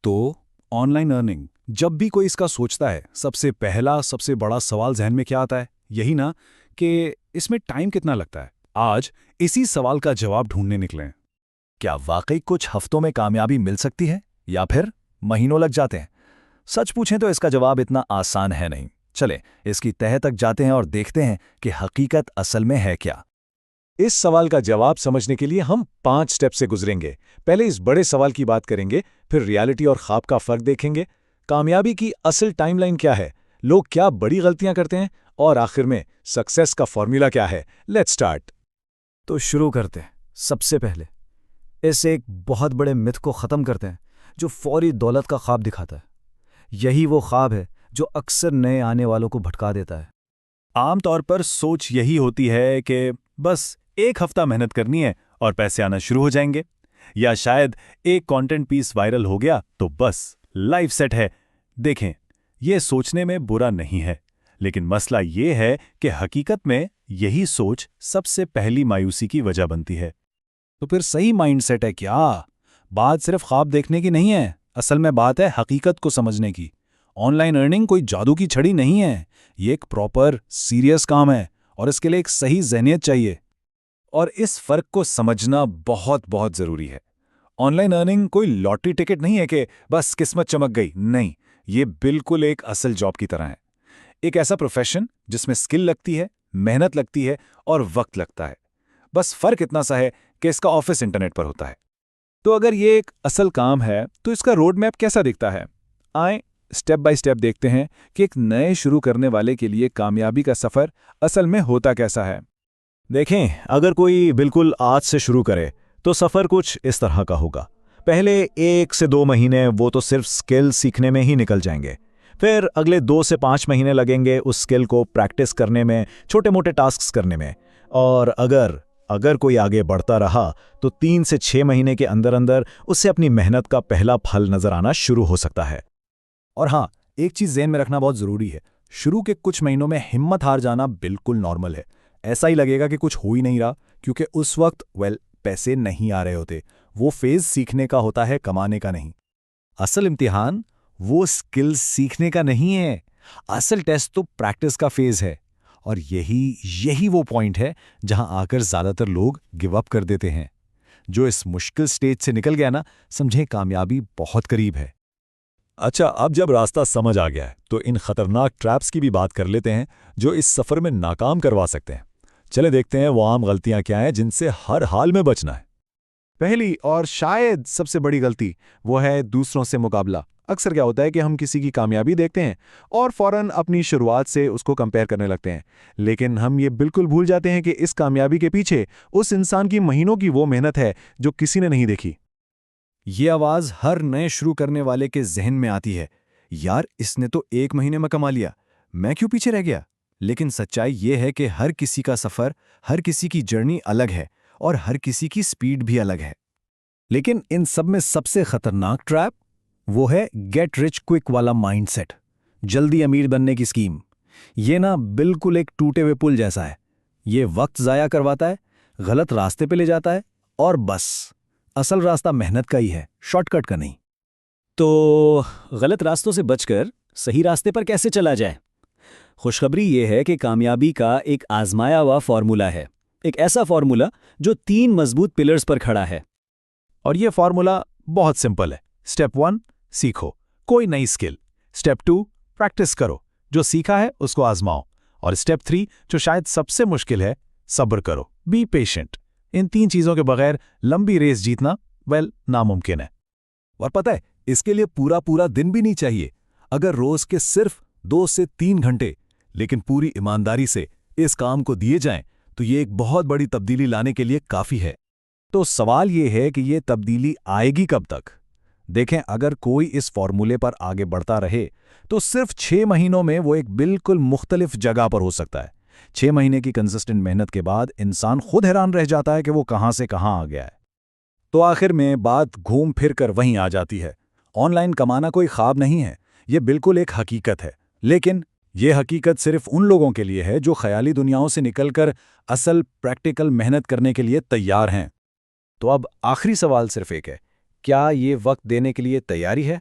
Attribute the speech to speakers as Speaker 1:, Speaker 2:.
Speaker 1: तो online earning, जब भी कोई इसका सोचता है सबसे पहला सबसे बड़ा सवाल जहन में क्या आता है? यही ना कि इसमें टाइम कितना लगता है। आज इसी सवाल का जवाब ढूंढने निकले हैं।
Speaker 2: क्या वाकई कुछ हफ्तों में कामयाबी मिल सकती है या फिर महीनों लग जाते हैं? सच पूछें तो इसका जवाब इतना आसान है नहीं। चलें इसकी तह तक जाते हैं और देखते हैं कि हकीकत असल में है क्या।
Speaker 3: इस सवाल का जवाब समझने के लिए हम 5 स्टेप से गुजरेंगे। पहले इस बड़े सवाल की बात करेंगे, फिर रियलिटी और ख्वाब का फर्क देखेंगे, कामयाबी की असल टाइमलाइन क्या है, लोग क्या बड़ी गलतियां करते हैं, और आखिर में सक्सेस का फॉर्मूला क्या है। Let's start.
Speaker 2: तो शुरू करते हैं। सबसे पहले इस एक बहुत बड़े मिथ को ख़त्म करते हैं जो फौरी दौलत का ख्वाब दिखाता है। यही वो ख्वाब है जो अक्सर नए आने वालों को भटका देता है।
Speaker 1: आमतौर पर सोच यही होती है कि बस एक हफ्ता मेहनत करनी है और पैसे आना शुरू हो जाएंगे, या शायद एक कंटेंट पीस वायरल हो गया तो बस लाइफ सेट है। देखें, यह सोचने में बुरा नहीं है, लेकिन मसला ये है कि हकीकत में यही सोच सबसे पहली मायूसी की वजह बनती है। तो फिर सही माइंडसेट है क्या? बात सिर्फ ख्वाब देखने की नहीं है, असल में बात है हकीकत को समझने की। ऑनलाइन अर्निंग कोई जादू की छड़ी नहीं है, ये एक प्रॉपर सीरियस काम है और इसके लिए एक सही ज़हनियत चाहिए। और इस फर्क को समझना बहुत बहुत ज़रूरी है। ऑनलाइन अर्निंग कोई लॉटरी टिकट नहीं है कि बस किस्मत चमक गई, नहीं, ये बिल्कुल एक असल जॉब की तरह है। एक ऐसा प्रोफेशन जिसमें स्किल लगती है, मेहनत लगती है और वक्त लगता है। बस फर्क इतना सा है कि इसका ऑफिस इंटरनेट पर होता है। तो अगर ये एक असल काम है तो इसका रोड मैप कैसा दिखता है? आए स्टेप बाय स्टेप देखते हैं कि एक नए शुरू करने वाले के लिए कामयाबी का सफ़र असल में होता कैसा है।
Speaker 3: देखें, अगर कोई बिल्कुल आज से शुरू करे तो सफ़र कुछ इस तरह का होगा। पहले 1 से 2 महीने वो तो सिर्फ स्किल सीखने में ही निकल जाएंगे। फिर अगले 2 से 5 महीने लगेंगे उस स्किल को प्रैक्टिस करने में, छोटे मोटे टास्क्स करने में। और अगर कोई आगे बढ़ता रहा तो 3 से 6 महीने के अंदर अंदर उससे अपनी मेहनत का पहला फल नजर आना शुरू हो सकता है।
Speaker 1: और हाँ, एक चीज़ ज़हन में रखना बहुत ज़रूरी है, शुरू के कुछ महीनों में हिम्मत हार जाना बिल्कुल नॉर्मल है। ऐसा ही लगेगा कि कुछ हो ही नहीं रहा, क्योंकि उस वक्त पैसे नहीं आ रहे होते। वो फेज़ सीखने का होता है, कमाने का नहीं। असल इम्तिहान वो स्किल्स सीखने का नहीं है, असल टेस्ट तो प्रैक्टिस का फेज़ है। और यही वो पॉइंट है जहां आकर ज़्यादातर लोग गिव अप कर देते हैं। जो इस मुश्किल स्टेज से निकल गया ना, समझे कामयाबी बहुत करीब है।
Speaker 3: अच्छा, अब जब रास्ता समझ आ गया है तो इन खतरनाक ट्रैप्स की भी बात कर लेते हैं जो इस सफ़र में नाकाम करवा सकते हैं। चले देखते हैं वो आम गलतियां क्या हैं जिनसे हर हाल में बचना है।
Speaker 4: पहली और शायद सबसे बड़ी गलती वो है दूसरों से मुकाबला। अक्सर क्या होता है कि हम किसी की कामयाबी देखते हैं और फौरन अपनी शुरुआत से उसको कंपेयर करने लगते हैं, लेकिन हम ये बिल्कुल भूल जाते हैं कि इस कामयाबी के पीछे उस इंसान की महीनों की वो मेहनत है जो किसी ने नहीं देखी।
Speaker 1: ये आवाज़ हर नए शुरू करने वाले के जहन में आती है, यार इसने तो 1 महीने में कमा लिया, मैं क्यों पीछे रह गया? लेकिन सच्चाई ये है कि हर किसी का सफ़र, हर किसी की जर्नी अलग है और हर किसी की स्पीड भी अलग है। लेकिन इन सब में सबसे खतरनाक ट्रैप वो है गेट रिच क्विक वाला माइंडसेट, जल्दी अमीर बनने की स्कीम। ये ना बिल्कुल एक टूटे हुए पुल जैसा है। ये वक्त ज़ाया करवाता है, गलत रास्ते पे ले जाता है, और बस असल रास्ता मेहनत का ही है, शॉर्टकट का नहीं।
Speaker 5: तो गलत रास्तों से बचकर सही रास्ते पर कैसे चला जाए? खुशखबरी ये है कि कामयाबी का एक आजमाया हुआ फॉर्मूला है, एक ऐसा फॉर्मूला जो 3 मजबूत पिलर्स पर खड़ा है।
Speaker 4: और ये फॉर्मूला बहुत सिंपल है। स्टेप 1, सीखो कोई नई स्किल। स्टेप 2, प्रैक्टिस करो, जो सीखा है उसको आजमाओ। और स्टेप 3, जो शायद सबसे मुश्किल है, सब्र करो, बी पेशेंट। इन 3 चीज़ों के बगैर लंबी रेस जीतना नामुमकिन है।
Speaker 1: और पता है, इसके लिए पूरा दिन भी नहीं चाहिए। अगर रोज़ के सिर्फ 2 से 3 घंटे लेकिन पूरी ईमानदारी से इस काम को दिए जाएं, तो ये एक बहुत बड़ी तब्दीली लाने के लिए काफ़ी है। तो सवाल ये है कि ये तब्दीली आएगी कब तक? देखें, अगर कोई इस फॉर्मूले पर आगे बढ़ता रहे तो सिर्फ 6 महीनों में वो एक बिल्कुल मुख्तलिफ जगह पर हो सकता है। 6 महीने की कंसिस्टेंट मेहनत के बाद इंसान खुद हैरान रह जाता है कि वो कहाँ से कहाँ आ गया है। तो आखिर में बात घूम फिर कर वहीं आ जाती है, ऑनलाइन कमाना कोई ख्वाब नहीं है, ये बिल्कुल एक हकीकत है। लेकिन ये हकीकत सिर्फ उन लोगों के लिए है जो ख्याली दुनियाओं से निकलकर असल प्रैक्टिकल मेहनत करने के लिए तैयार हैं। तो अब आखिरी सवाल सिर्फ एक है, क्या ये वक्त देने के लिए तैयारी है?